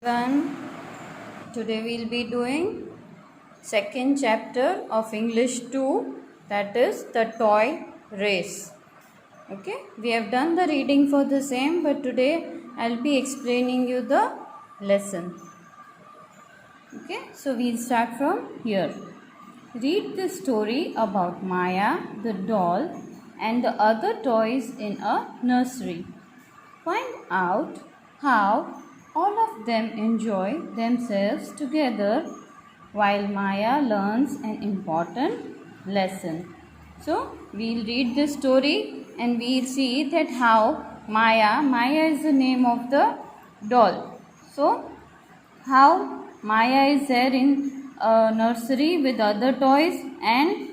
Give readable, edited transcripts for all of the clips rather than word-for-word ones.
Everyone, today we'll be doing second chapter of English 2, that is the toy race. Okay, we have done the reading for the same, but today I'll be explaining you the lesson. Okay, so we'll start from here. Read the story about Maya, the doll, and the other toys in a nursery. Find out how all of them enjoy themselves together while Maya learns an important lesson. So, we'll read the story and we'll see that how Maya is the name of the doll. So, how Maya is there in a nursery with other toys and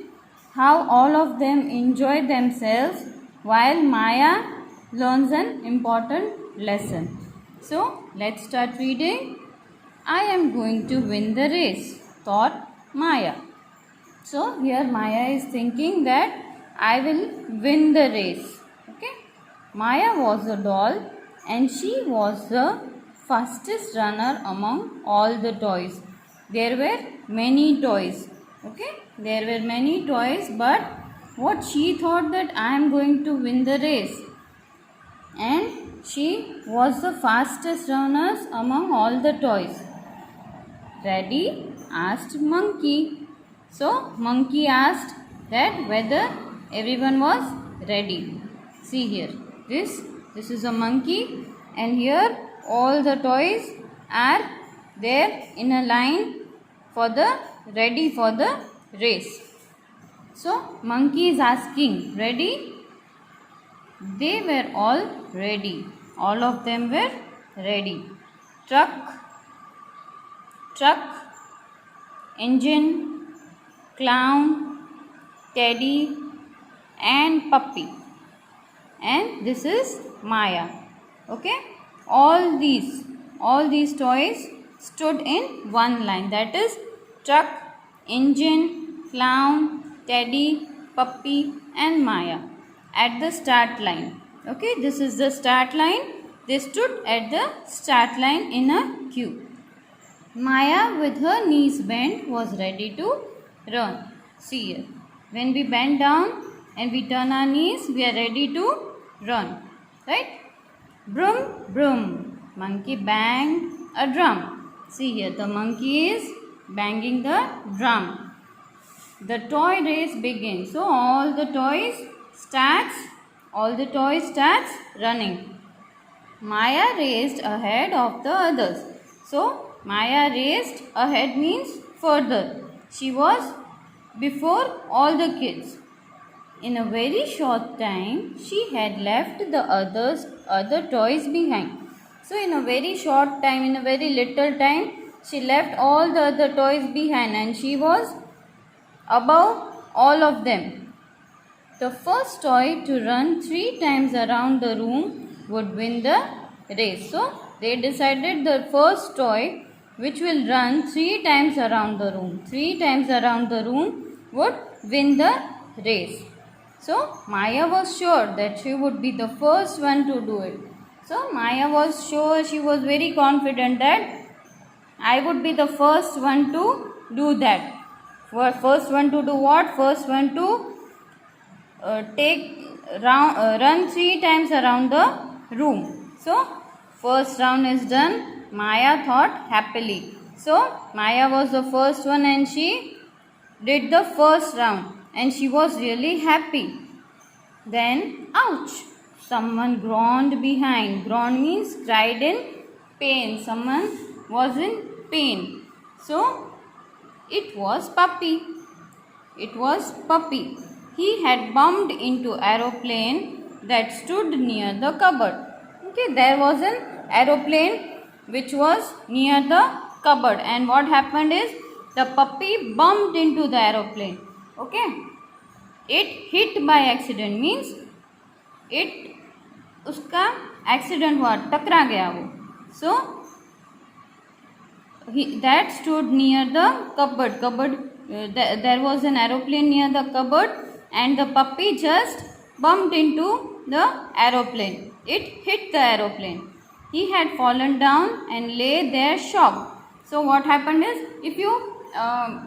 how all of them enjoy themselves while Maya learns an important lesson. So, let's start reading. I am going to win the race, thought Maya. So, here Maya is thinking that I will win the race. Okay. Maya was a doll and she was the fastest runner among all the toys. There were many toys. Okay. There were many toys, but what she thought that I am going to win the race. And she was the fastest runners among all the toys. Ready? Asked Monkey. So Monkey asked that whether everyone was ready. See here. This is a monkey, and here all the toys are there in a line for the ready for the race. So monkey is asking, ready? They were all ready. All of them were ready. Truck, engine, clown, teddy, and puppy. And this is Maya. Okay? All these toys stood in one line. That is truck, engine, clown, teddy, puppy, and Maya at the start line. Okay, this is the start line. They stood at the start line in a queue. Maya, with her knees bent, was ready to run. See here. When we bend down and we turn our knees, we are ready to run. Right? Broom, broom. Monkey banged a drum. See here, the monkey is banging the drum. The toy race begins. So all the toys starts running. Maya raced ahead of the others. So Maya raced ahead means further. She was before all the kids. In a very short time, she had left the other toys behind. So in a very short time, in a very little time, she left all the other toys behind and she was above all of them. The first toy to run 3 times around the room would win the race. So they decided the first toy which will run 3 times around the room. 3 times around the room would win the race. So Maya was sure that she would be the first one to do it. So Maya was sure, she was very confident that I would be the first one to do that. First one to do what? First one to run 3 times around the room. So first round is done. Maya thought happily. So Maya was the first one and she did the first round and she was really happy. Then ouch! Someone groaned behind. Groan means cried in pain. Someone was in pain. So it was Puppy. He had bumped into aeroplane that stood near the cupboard. Okay, there was an aeroplane which was near the cupboard, and what happened is the puppy bumped into the aeroplane. Okay, it hit by accident means it उसका accident हुआ, टकरा गया वो. So that stood near the cupboard. There was an aeroplane near the cupboard and the puppy just bumped into the aeroplane. It hit the aeroplane. he had fallen down and lay there shocked. So what happened is, if you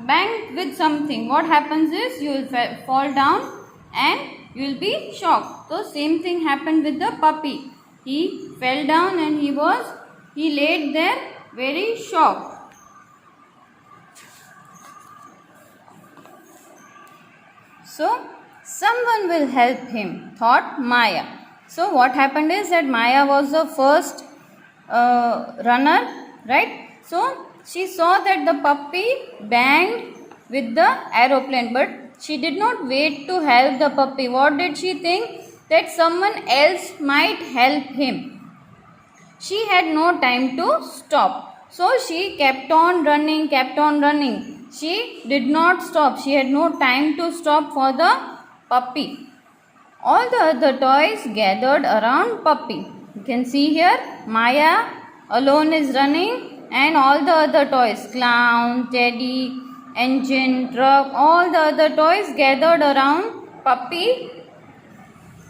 bang with something, what happens is you will fall down and you will be shocked. So same thing happened with the puppy. He fell down and he laid there very shocked. So someone will help him, thought Maya. So what happened is that Maya was the first runner, right? So she saw that the puppy banged with the aeroplane, but she did not wait to help the puppy. What did she think? That someone else might help him. She had no time to stop. So she kept on running, kept on running. She did not stop. She had no time to stop for the puppy. All the other toys gathered around puppy. You can see here, Maya alone is running and all the other toys, clown, teddy, engine, truck, all the other toys gathered around puppy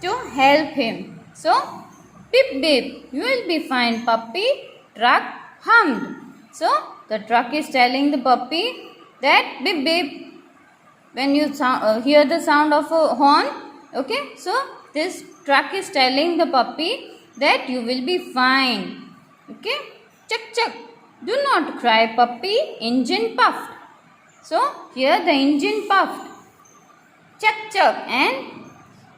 to help him. So, beep beep, you will be fine puppy, truck hummed. So, the truck is telling the puppy that beep beep, when you hear the sound of a horn, okay, so this truck is telling the puppy that you will be fine. Okay, chuck chuck, do not cry puppy, engine puffed. So here the engine puffed, chuck chuck, and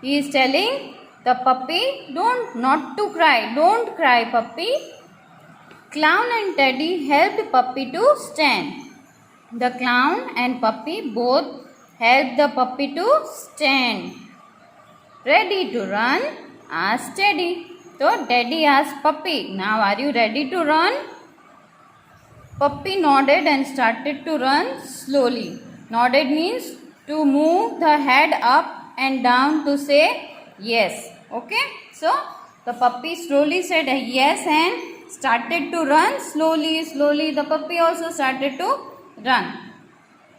he is telling the puppy not to cry, don't cry puppy. Clown and Teddy helped puppy to stand. The clown and puppy both helped the puppy to stand. Ready to run? Asked Teddy. So Teddy asked puppy, now are you ready to run? Puppy nodded and started to run slowly. Nodded means to move the head up and down to say yes. Okay. So the puppy slowly said yes and started to run slowly. The puppy also started to run.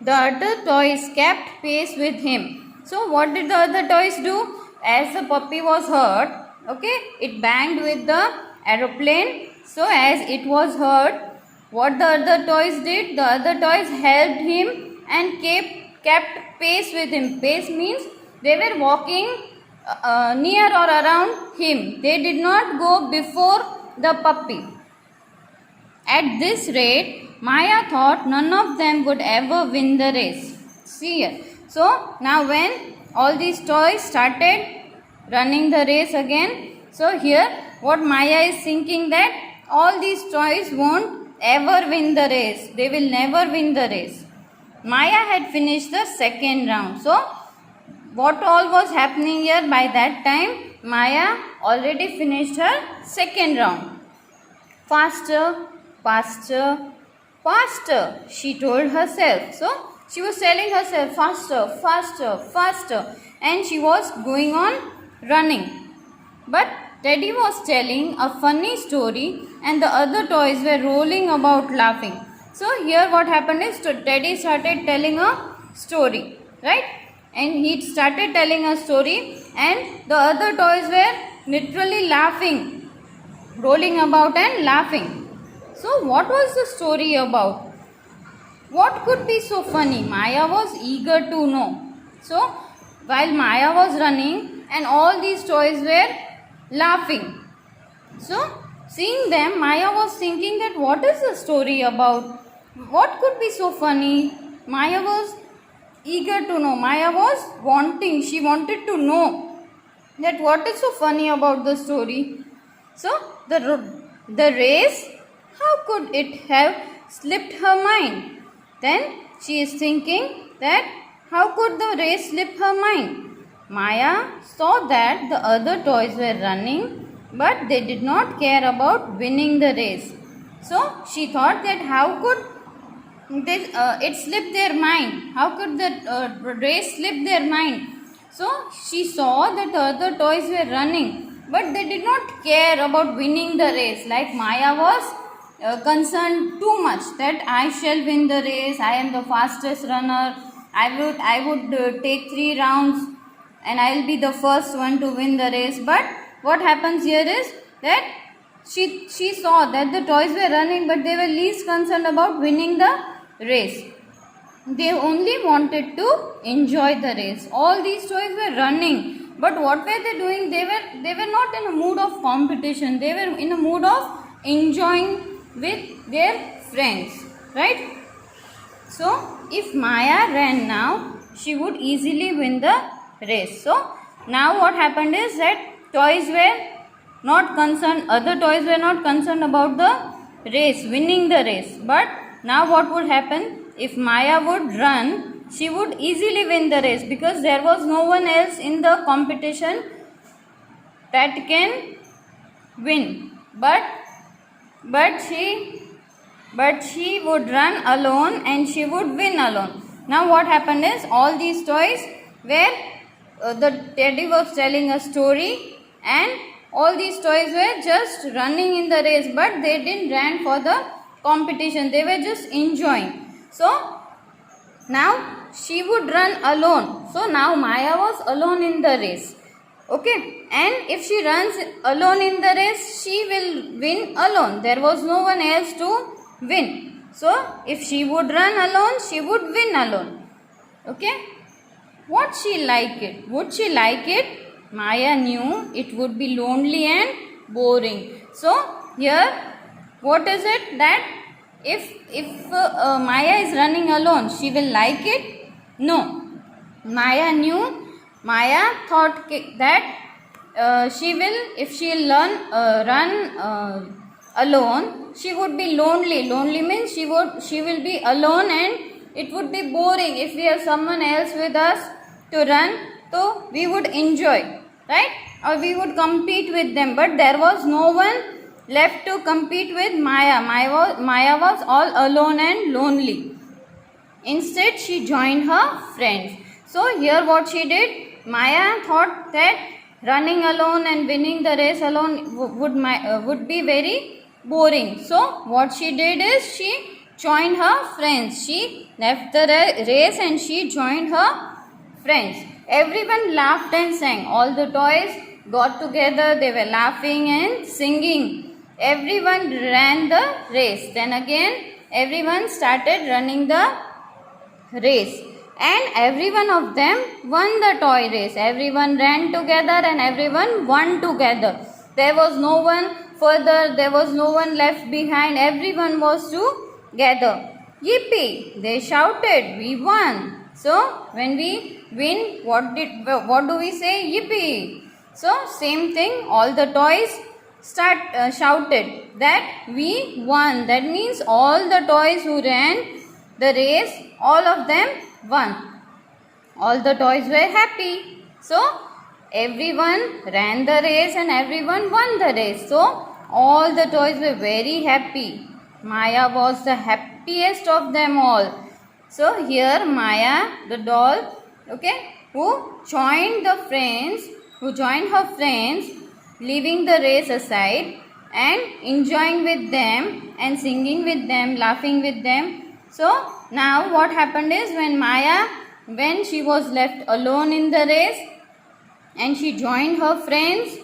The other toys kept pace with him. So what did the other toys do? As the puppy was hurt, okay, it banged with the aeroplane. So as it was hurt, what the other toys did? The other toys helped him and kept pace with him. Pace means they were walking near or around him. They did not go before the puppy. At this rate, Maya thought none of them would ever win the race. See here. So now when all these toys started running the race again. So here what Maya is thinking, that all these toys won't ever win the race. They will never win the race. Maya had finished the second round. So what all was happening here? By that time Maya already finished her second round. Faster, faster, faster, she told herself. So she was telling herself faster, faster, faster, and she was going on running. But Teddy was telling a funny story and the other toys were rolling about laughing. So here what happened is Teddy started telling a story, right? And he started telling a story and the other toys were literally laughing, rolling about and laughing. So what was the story about? What could be so funny? Maya was eager to know. So while Maya was running and all these toys were laughing. So seeing them, Maya was thinking that what is the story about? What could be so funny? Maya was eager to know. Maya was she wanted to know that what is so funny about the story. So the race, how could it have slipped her mind? Then she is thinking that how could the race slip her mind? Maya saw that the other toys were running, but they did not care about winning the race. So she thought that how could it slip their mind? How could the race slip their mind? So she saw that the other toys were running, but they did not care about winning the race. Like Maya was concerned too much that I shall win the race. I am the fastest runner. I would take 3 rounds and I will be the first one to win the race. But what happens here is that she saw that the toys were running, but they were least concerned about winning the race. They only wanted to enjoy the race. All these toys were running, but what were they doing? They were not in a mood of competition. They were in a mood of enjoying with their friends, right? So if Maya ran now, she would easily win the race. So now what happened is that toys were not concerned, other toys were not concerned about the race, winning the race. But now what would happen? If Maya would run, she would easily win the race, because there was no one else in the competition that can win. But she would run alone and she would win alone. Now what happened is, all these toys were the teddy was telling a story, and all these toys were just running in the race, but they didn't ran for the competition. They were just enjoying. So now she would run alone. So now Maya was alone in the race. Okay, and if she runs alone in the race, she will win alone. There was no one else to win. So if she would run alone, she would win alone. Okay, would she like it? Would she like it? Maya knew it would be lonely and boring. So here, what is it that if Maya is running alone, she will like it? No. Maya thought that she will, if she will run alone, she would be lonely. Lonely means she will be alone, and it would be boring. If we have someone else with us to run, so we would enjoy, right? Or we would compete with them. But there was no one left to compete with Maya. Maya was all alone and lonely. Instead, she joined her friends. So here what she did, Maya thought that running alone and winning the race alone would be very boring. So what she did is, she joined her friends. She left the race and she joined her friends. Everyone laughed and sang. All the toys got together. They were laughing and singing. Everyone ran the race. Then again, everyone started running the race, and every one of them won the toy race. Everyone ran together and everyone won together. There was no one further, there was no one left behind. Everyone was together. Yippee! They shouted, we won. So when we win, what do we say? Yippee! So same thing, all the toys shouted that we won. That means all the toys who ran the race, all of them won. All the toys were happy. So everyone ran the race and everyone won the race. So all the toys were very happy. Maya was the happiest of them all. So here Maya, the doll, okay, who joined her friends, leaving the race aside and enjoying with them and singing with them, laughing with them. So now what happened is, when she was left alone in the race and she joined her friends,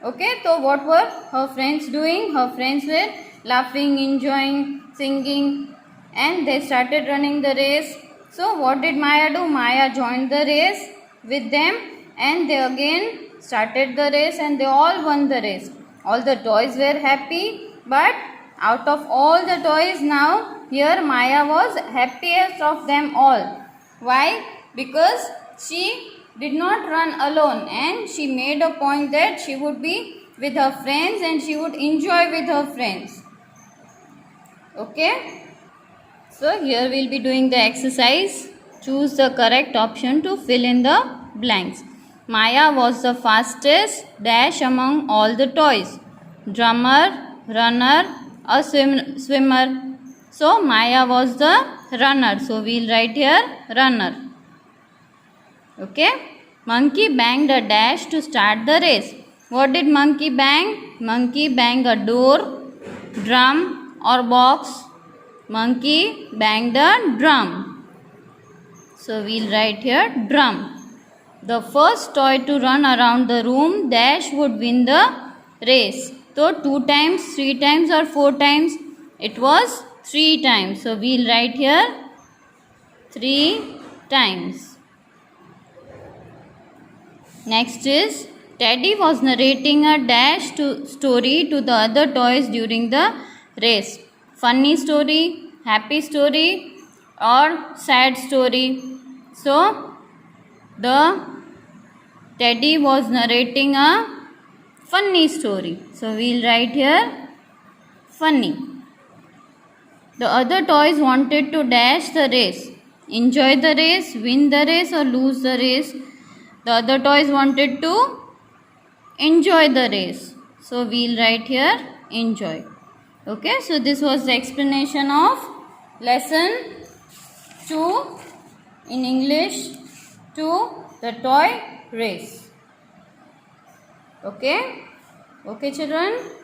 okay, so what were her friends doing? Her friends were laughing, enjoying, singing, and they started running the race. So what did Maya do? Maya joined the race with them, and they again started the race and they all won the race. All the toys were happy, but out of all the toys now, here Maya was happiest of them all. Why? Because she did not run alone, and she made a point that she would be with her friends and she would enjoy with her friends. Okay? So here we will be doing the exercise. Choose the correct option to fill in the blanks. Maya was the fastest dash among all the toys. Drummer, runner, a swimmer. So Maya was the runner. So we will write here runner. Okay. Monkey banged a dash to start the race. What did monkey bang? Monkey banged a door, drum or box. Monkey banged a drum. So we will write here drum. The first toy to run around the room dash would win the race. So 2 times, 3 times or 4 times? It was 3 times. So we'll write here 3 times. Next is Teddy was narrating a dash story to the other toys during the race. Funny story, happy story or sad story. So the Teddy was narrating a funny story. So we'll write here funny. The other toys wanted to dash the race. Enjoy the race, win the race or lose the race. The other toys wanted to enjoy the race. So we'll write here enjoy. Okay, so this was the explanation of lesson 2 in English 2, the toy race. Okay children.